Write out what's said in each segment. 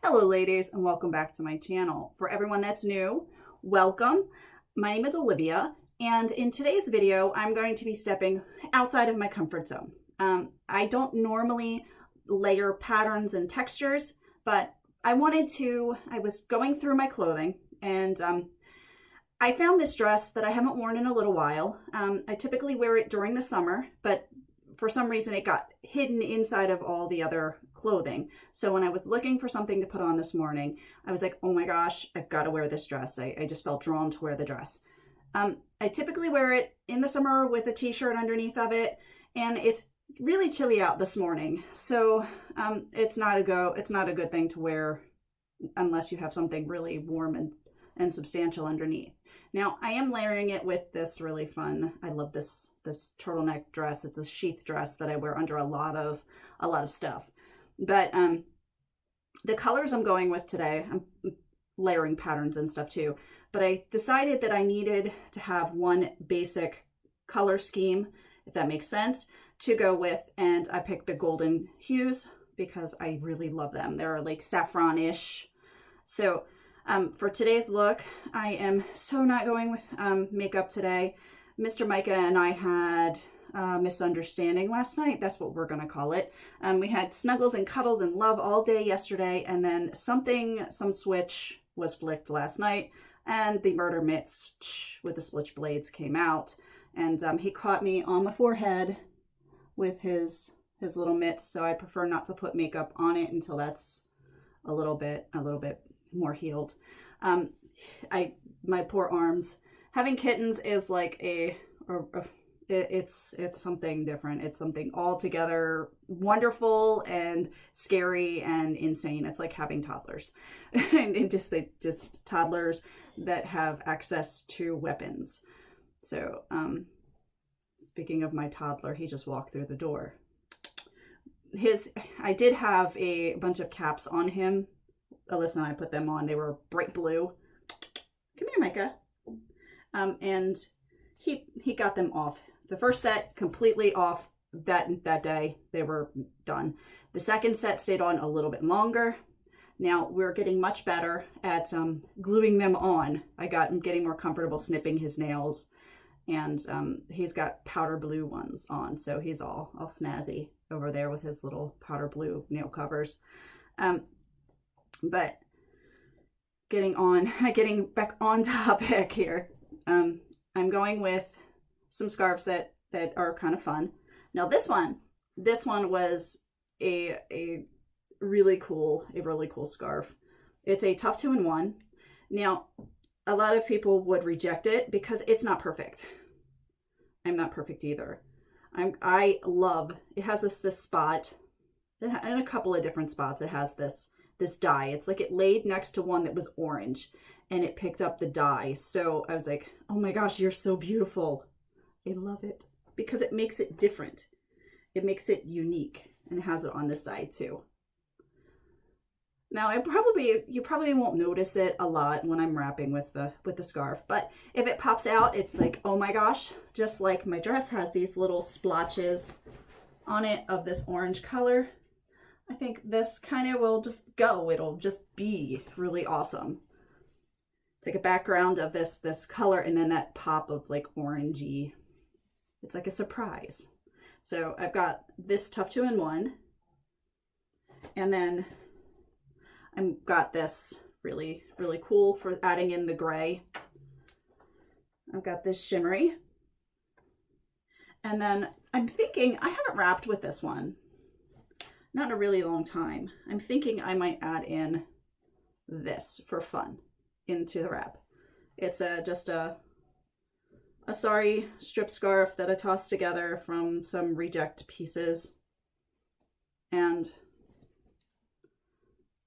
Hello ladies and welcome back to my channel. For everyone that's new, welcome. My name is Olivia and in today's video I'm going to be stepping outside of my comfort zone. I don't normally layer patterns and textures, but I was going through my clothing and I found this dress that I haven't worn in a little while. I typically wear it during the summer, but for some reason it got hidden inside of all the other clothing. So when I was looking for something to put on this morning, I was like, oh my gosh, I've got to wear this dress. I just felt drawn to wear the dress. I typically wear it in the summer with a t-shirt underneath of it, and it's really chilly out this morning. So it's not a good thing to wear unless you have something really warm and substantial underneath. Now I am layering it with this really fun, I love this turtleneck dress. It's a sheath dress that I wear under a lot of stuff. But the colors I'm going with today, I'm layering patterns and stuff too, but I decided that I needed to have one basic color scheme, if that makes sense, to go with, and I picked the golden hues because I really love them. They're like saffron-ish. So for today's look, I am so not going with makeup today. Mr. Micah and I had a misunderstanding last night. That's what we're going to call it. We had snuggles and cuddles and love all day yesterday, and then some switch was flicked last night, and the murder mitts with the split blades came out, and he caught me on my forehead with his little mitts, so I prefer not to put makeup on it until that's a little bit more healed. My poor arms. Having kittens is like it's something different. It's something altogether wonderful and scary and insane. It's like having toddlers, and just toddlers that have access to weapons. So speaking of my toddler, he just walked through the door. I did have a bunch of caps on him. Alyssa and I put them on. They were bright blue. Come here, Micah. And he got them off. The first set completely off that day. They were done. The second set stayed on a little bit longer. Now we're getting much better at gluing them on. I'm getting more comfortable snipping his nails, and he's got powder blue ones on, so he's all snazzy over there with his little powder blue nail covers. But getting back on topic here, I'm going with some scarves that are kind of fun. Now this one was a really cool scarf. It's a tough 2-in-1. Now a lot of people would reject it because it's not perfect. I'm not perfect either. I love it. Has this spot, in a couple of different spots. It has this dye. It's like it laid next to one that was orange and it picked up the dye. So I was like, oh my gosh, you're so beautiful. I love it because it makes it different. It makes it unique, and it has it on this side too. Now you probably won't notice it a lot when I'm wrapping with the scarf, but if it pops out, it's like, oh my gosh, just like my dress has these little splotches on it of this orange color. I think this kind of will just go. It'll just be really awesome. It's like a background of this color, and then that pop of like orangey. It's like a surprise. So I've got this tough 2-in-1, and then I've got this really cool for adding in the gray. I've got this shimmery, and then I'm thinking I haven't wrapped with this one. Not in a really long time. I'm thinking I might add in this for fun into the wrap. It's just a sari strip scarf that I tossed together from some reject pieces, and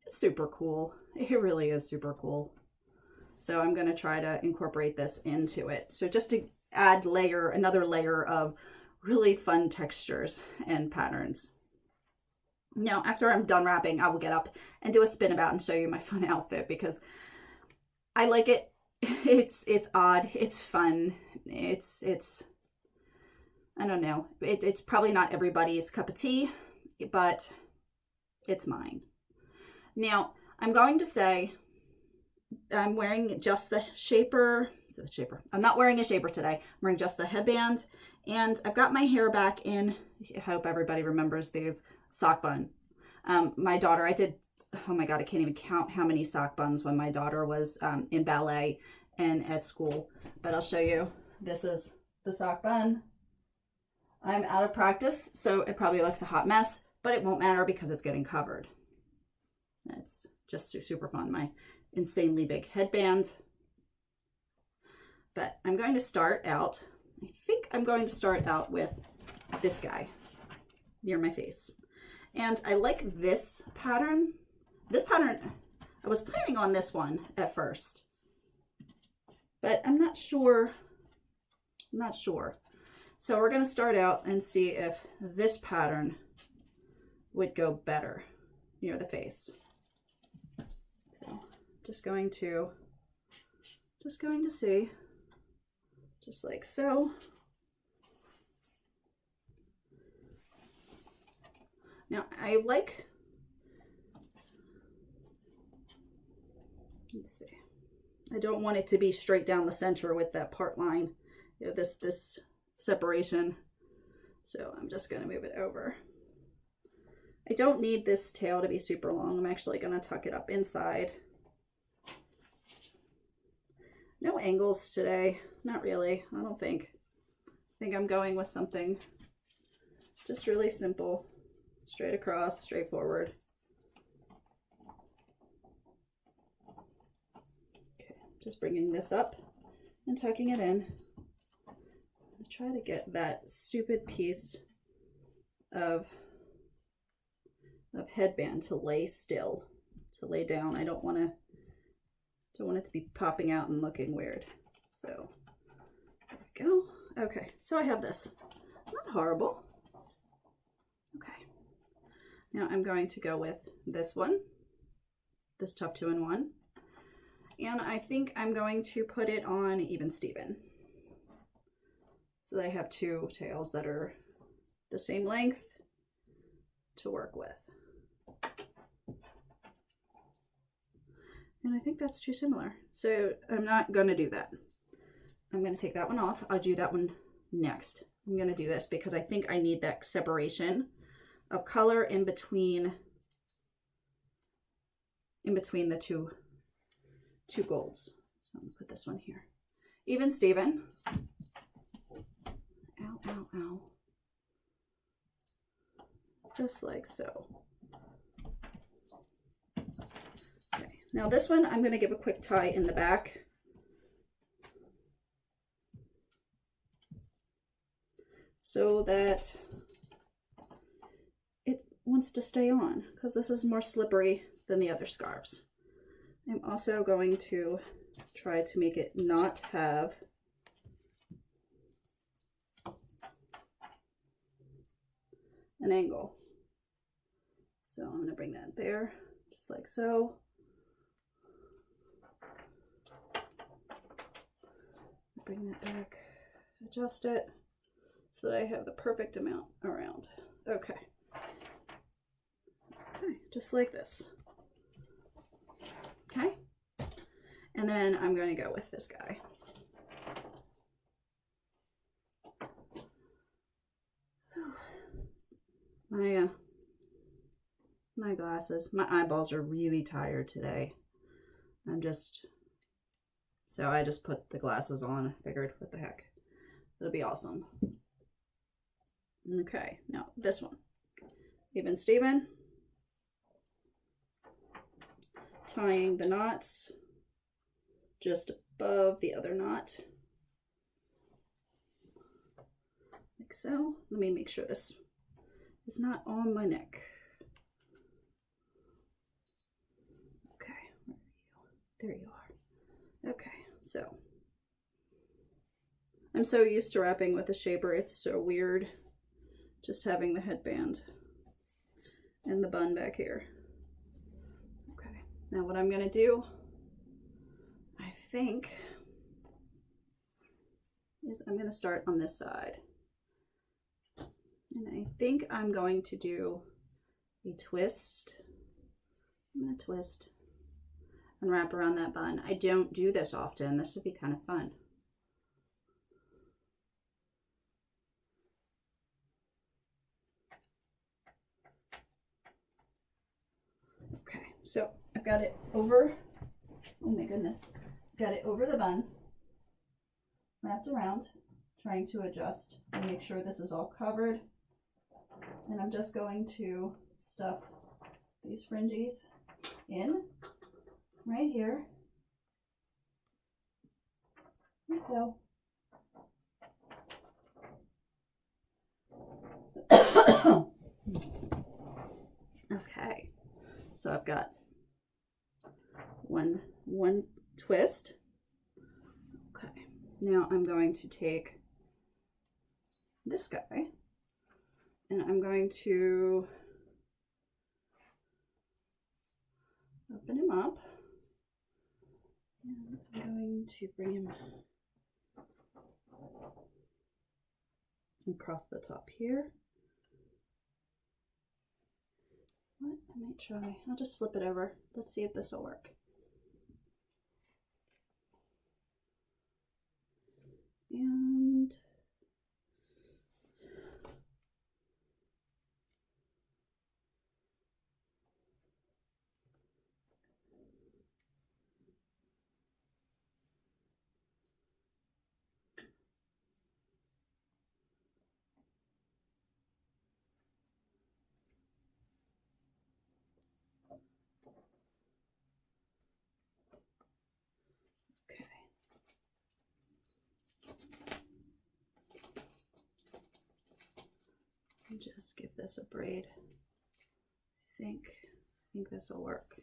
it's super cool. It really is super cool. So I'm going to try to incorporate this into it. So just to add another layer of really fun textures and patterns. Now, after I'm done wrapping, I will get up and do a spin about and show you my fun outfit because I like it. It's odd. It's fun. It's I don't know. It's probably not everybody's cup of tea, but it's mine. Now, I'm going to say I'm wearing just the shaper. I'm not wearing a shaper today. I'm wearing just the headband, and I've got my hair back in, I hope everybody remembers these, sock bun. My daughter, oh my God, I can't even count how many sock buns when my daughter was in ballet and at school. But I'll show you. This is the sock bun. I'm out of practice, so it probably looks a hot mess, but it won't matter because it's getting covered. It's just super fun. My insanely big headband. But I'm going to start out, I think I'm going to start out with this guy near my face. And I like this pattern. This pattern, I was planning on this one at first, but I'm not sure. So we're going to start out and see if this pattern would go better near the face. So just going to see, just like so. Now I like, let's see, I don't want it to be straight down the center with that part line, you know, this separation. So I'm just going to move it over. I don't need this tail to be super long. I'm actually going to tuck it up inside. No angles today. Not really, I don't think. I think I'm going with something just really simple. Straight across, straightforward. Okay, just bringing this up and tucking it in. I try to get that stupid piece of headband to lay still, to lay down. I don't want it to be popping out and looking weird. So there we go. Okay, so I have this. Not horrible. Okay. Now I'm going to go with this one, this Tough 2-in-1, and I think I'm going to put it on Even Steven. So that I have two tails that are the same length to work with. And I think that's too similar. So I'm not going to do that. I'm going to take that one off. I'll do that one next. I'm going to do this because I think I need that separation of color in between the two golds. So I'm gonna put this one here. Even Steven. Ow, ow, ow. Just like so. Okay. Now this one I'm gonna give a quick tie in the back. So that it wants to stay on, because this is more slippery than the other scarves. I'm also going to try to make it not have an angle. So I'm going to bring that there, just like so. Bring that back, adjust it so that I have the perfect amount around. Okay. Okay, just like this. Okay. And then I'm going to go with this guy. My glasses, my eyeballs are really tired today. So I just put the glasses on. I figured, what the heck, it'll be awesome. Okay, now this one, Even Steven, tying the knots just above the other knot, like so. Let me make sure this is not on my neck. Okay, where are you? There you are. Okay, so I'm so used to wrapping with a shaper, it's so weird just having the headband and the bun back here. Okay, now what I'm gonna do, I think, is I'm gonna start on this side. And I think I'm going to do a twist. I'm gonna twist and wrap around that bun. I don't do this often. This would be kind of fun. Okay, so I've got it over, oh my goodness, got it over the bun, wrapped around, trying to adjust and make sure this is all covered. And I'm just going to stuff these fringes in right here, like so. Okay, so I've got one twist. Okay, now I'm going to take this guy and I'm going to open him up, and I'm going to bring him across the top here. What? I might try. I'll just flip it over. Let's see if this will work. And okay. Just give this a braid. I think this will work.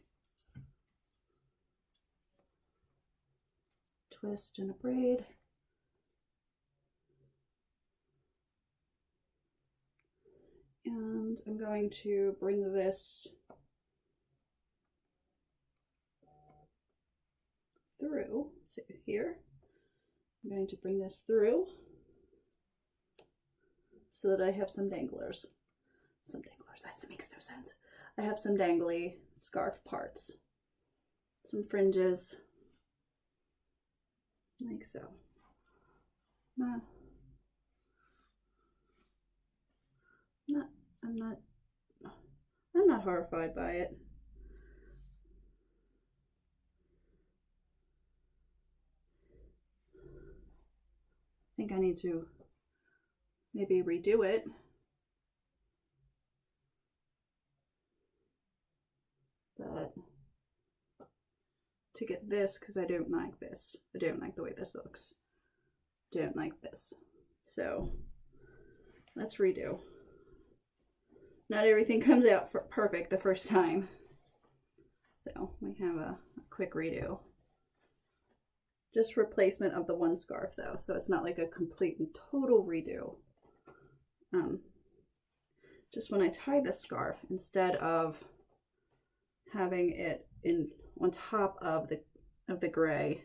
Twist and a braid. And I'm going to bring this through. See here. I'm going to bring this through so that I have some danglers. Some danglers, that makes no sense. I have some dangly scarf parts. Some fringes, like so. I'm not horrified by it. I think I need to maybe redo it. But to get this, because I don't like this. I don't like the way this looks. Don't like this. So let's redo. Not everything comes out perfect the first time. So we have a quick redo. Just replacement of the one scarf though, so it's not like a complete and total redo. Just when I tie the scarf, instead of having it on top of the gray,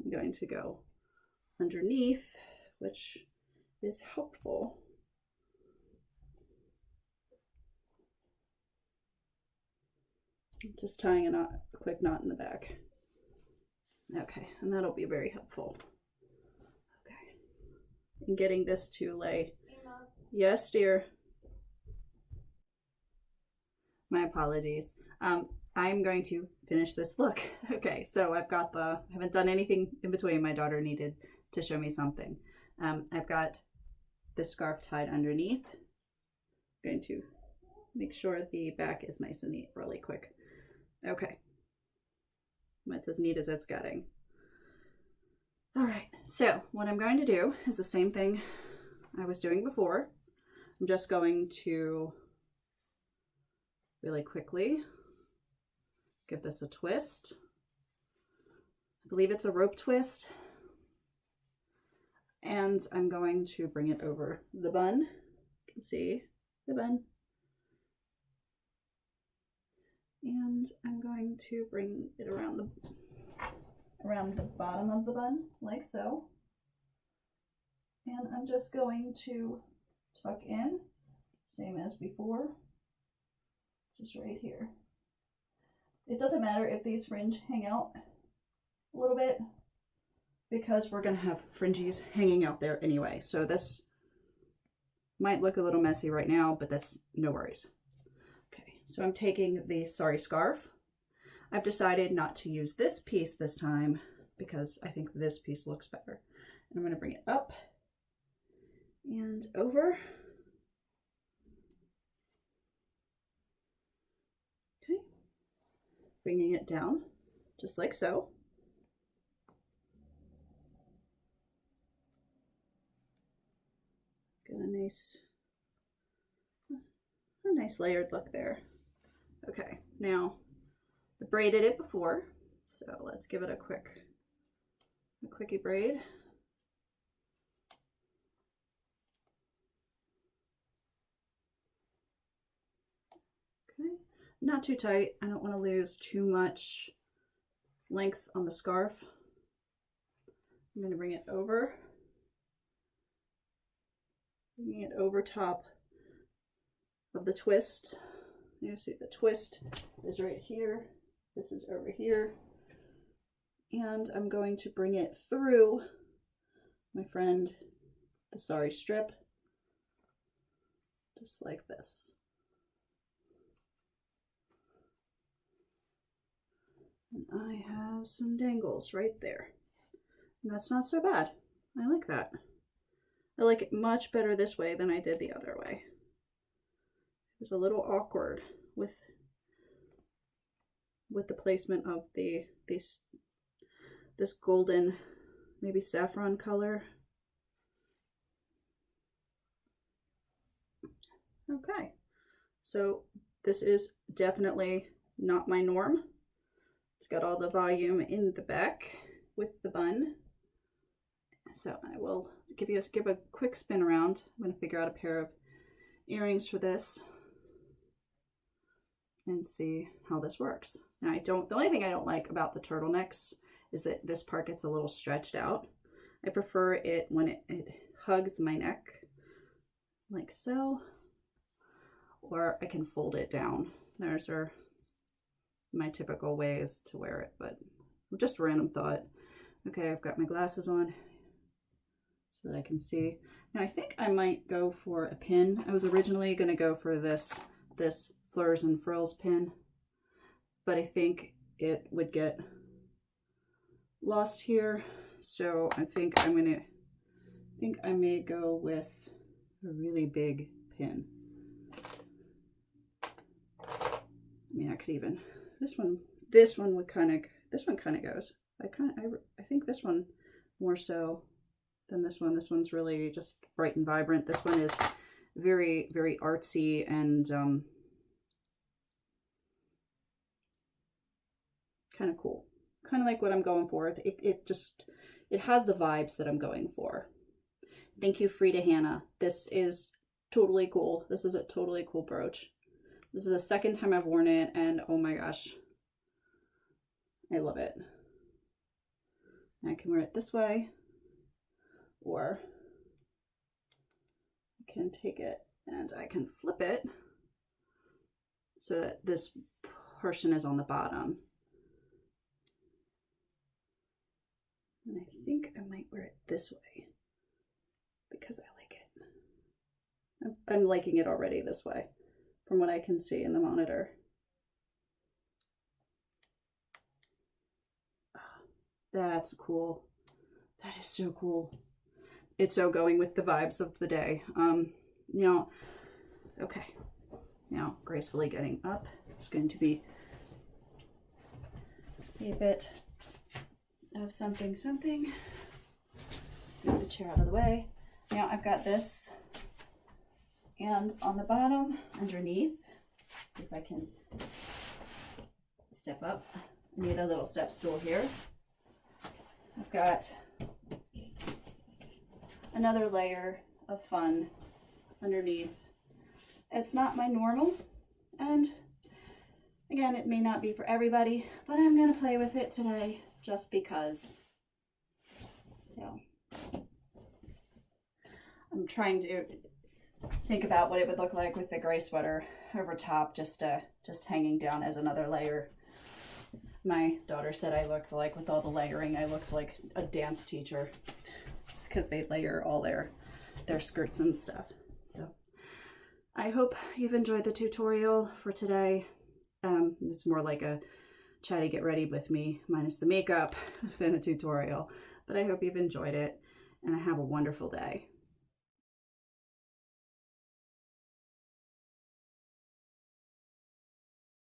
I'm going to go underneath, which is helpful. Just tying a quick knot in the back. Okay, and that'll be very helpful. Okay, and getting this to lay. Yes, dear. My apologies. I'm going to finish this look. Okay, so I've got I haven't done anything in between. My daughter needed to show me something. I've got this scarf tied underneath. I'm going to make sure the back is nice and neat really quick. Okay. It's as neat as it's getting. All right, so what I'm going to do is the same thing I was doing before. I'm just going to really quickly give this a twist. I believe it's a rope twist. And I'm going to bring it over the bun. You can see the bun. And I'm going to bring it around the bottom of the bun, like so. And I'm just going to tuck in, same as before, just right here. It doesn't matter if these fringe hang out a little bit because we're going to have fringes hanging out there anyway. So this might look a little messy right now, but that's no worries. Okay, so I'm taking the sari scarf. I've decided not to use this piece this time because I think this piece looks better. And I'm going to bring it up and over. Okay, bringing it down just like so. Get a nice layered look there. Okay, now I braided it before, so let's give it a quickie braid. Okay, not too tight. I don't want to lose too much length on the scarf. I'm going to bring it over. Bringing it over top of the twist. You see the twist is right here. This is over here. And I'm going to bring it through my friend, the sari strip, just like this. And I have some dangles right there. And that's not so bad. I like that. I like it much better this way than I did the other way. It was a little awkward with the placement of this golden, maybe saffron color. Okay, so this is definitely not my norm. It's got all the volume in the back with the bun. So I will give a quick spin around. I'm going to figure out a pair of earrings for this and see how this works. Now the only thing I don't like about the turtlenecks is that this part gets a little stretched out. I prefer it when it hugs my neck like so, or I can fold it down. Those are my typical ways to wear it, but just a random thought. Okay, I've got my glasses on so that I can see. Now I think I might go for a pin. I was originally going to go for this Fleurs and Frills pin, but I think it would get lost here. So I think I may go with a really big pin. I mean, I could even, this one kind of goes. I think this one more so than this one. This one's really just bright and vibrant. This one is very, very artsy and kind of cool. Kind of like what I'm going for. It has the vibes that I'm going for. Thank you, Frida Hannah. This is totally cool. This is a totally cool brooch. This is the second time I've worn it, and oh my gosh, I love it. I can wear it this way, or I can take it and I can flip it so that this portion is on the bottom. And I think I might wear it this way because I like it. I'm liking it already this way from what I can see in the monitor. That's cool. That is so cool. It's so going with the vibes of the day. Okay. Now, gracefully getting up. It's going to be a bit of something. Move the chair out of the way. Now I've got this, and on the bottom, underneath, see if I can step up. I need a little step stool here. I've got another layer of fun underneath. It's not my normal, and again, it may not be for everybody, but I'm gonna play with it today just because. So I'm trying to think about what it would look like with the gray sweater over top, just hanging down as another layer My daughter said I looked like, with all the layering, I looked like a dance teacher because they layer all their skirts and stuff. So I hope you've enjoyed the tutorial for today. It's more like a chatty get ready with me minus the makeup than a tutorial, but I hope you've enjoyed it and have a wonderful day.